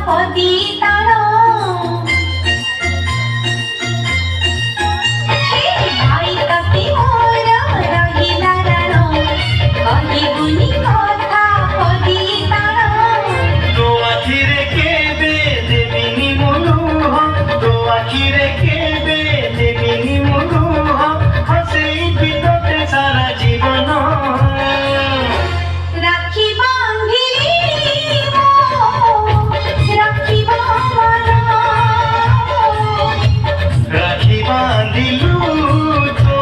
ପଦି ତାର ଭାଇ ତାତି ମୋର ରହିଲା ରାଣ କହିବୁନି କଥା ପଦି ତାର ତୋ ଆଖିରେ କେବେ ଦେବିନି ମୋ ଲୁହ ତୋ ଆଖିରେ କେବେ ଦେବିନି ମୋ ଲୁହ ହସେଇବି ତୋତେ ସାରା ଜୀବନ রাখি বাঁধিলি রাখি বাঁধন রাখি বাঁধিলু তো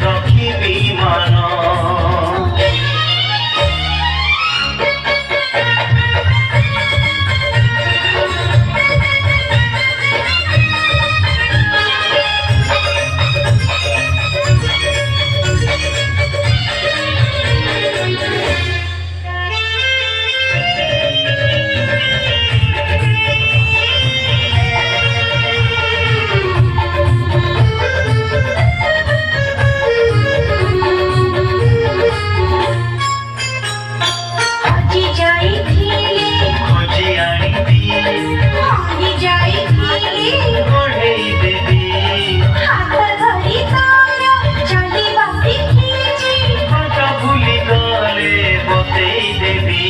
রখিবি মান আজি যাইଥିଲି খোঁজি আনিবি আজি যাইଥିଲି গঢ়েই দেবি হাত ধরি তার চালিবা শিখিছি কথা ভুলি গলে বতেই দেবি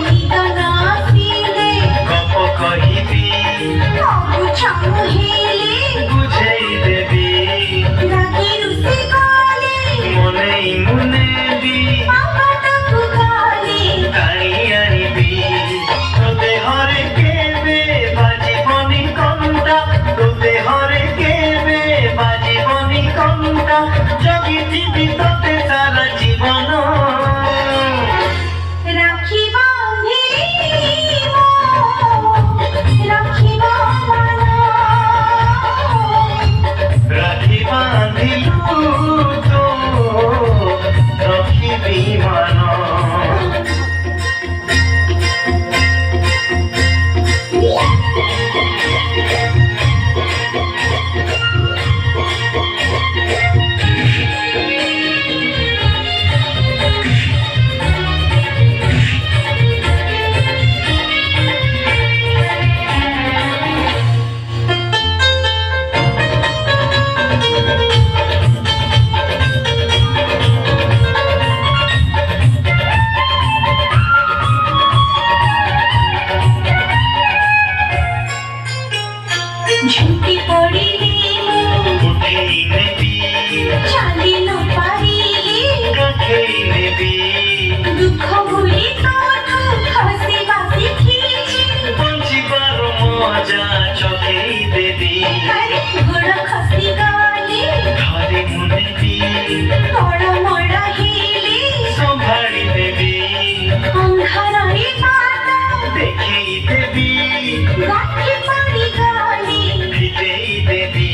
নিদন আসিলে গপ কহিবি অবুঝা মুহিলি বুঝেই দেবি রাগি রুসি গলে মনেই মুনেবি বাবাটাকু গালি টানি আনিবি তো দেহরে কেবে বাজিবনি কণ্টা তো দেহরে কেবে বাজিবনি কণ্টা জগিথিবি তোতে সারা জীবন রাখি বাঁধিলি রাখি বাঁধন রাখি বাঁধিলু তো রখিবি মান ঝুঁকি পড়িলি উঠেই নেবি চালি ন পারিলি কাখেই নেবি দুঃখ ভুলি তোঠু হসিবা শিখিছি বঞ্চিবার মজা চোখেই দেবি আরে গোড় খসি গলি ঘরে মুনেবি বড় মড় হিলি সম্ভাଳି দেবি অন্ধারে পাত দেখেই দেবি রাখি পড়ি গলি ভিজেই দেবি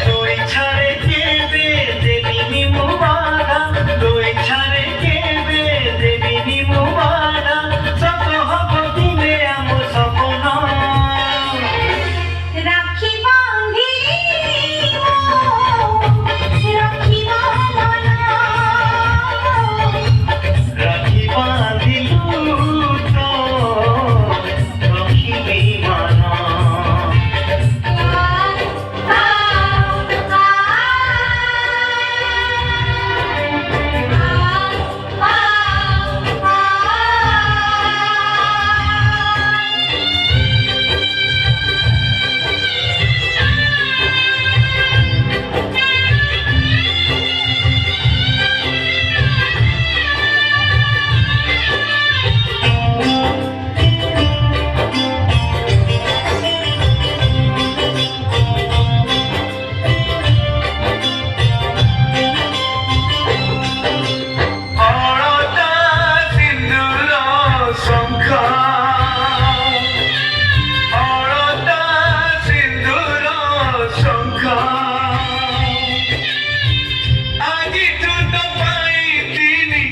তুই ছাড়ে কেবে দেবিনি মো বাধা তুই ছাড়ে কেবে দেবিনি মো বাধা সত হব দিনে আম সপন রাখি বাঁধিলি রাখি বাঁধন রাখি বাঁধিলু তো রখিবি মান ଅଳତା ସିନ୍ଦୁର ଶଙ୍ଖ ଅଳତା ସିନ୍ଦୁର ଶଙ୍ଖ ଆଜିଠୁ ତ ପାଇଥିଲି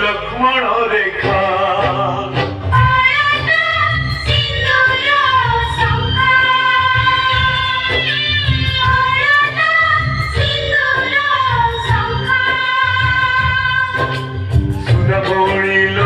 ଲକ୍ଷ୍ମଣ ରେଖା সুর বড়িল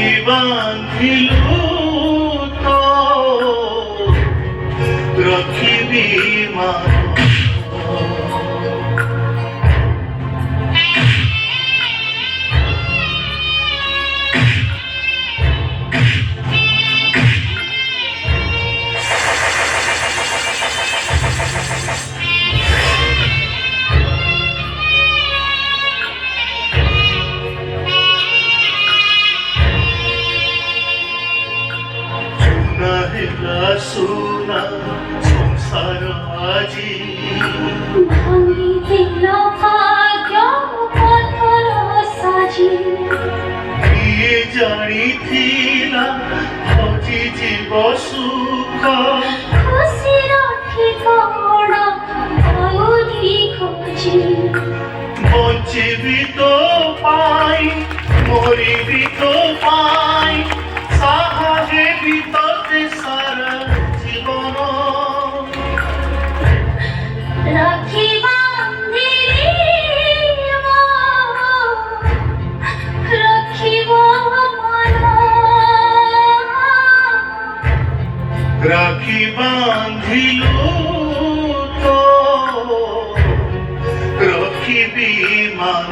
রাখি বান্ধিলু তো রখিবি মান ହେଲା ସୁନା ସଂସାର ଆଜି ଭାଙ୍ଗିଥିଲ ଭାଗ୍ୟ ପଥର ସାଜି କିଏ ଜାଣିଥିଲା ହଜିଯିବ ସୁଖ ଖୁସିର ଠିକଣା ଆଉରି ଖୋଜି ବଞ୍ଚିବି ତୋ ପାଇଁ ମରିବି ତୋ ପାଇଁ ସାହା ହେବି ତୋତେ ସାରା ଜୀବନ রাখি বান্ধিলি রাখিব মান রাখি বান্ধিলু তো রখিবি মান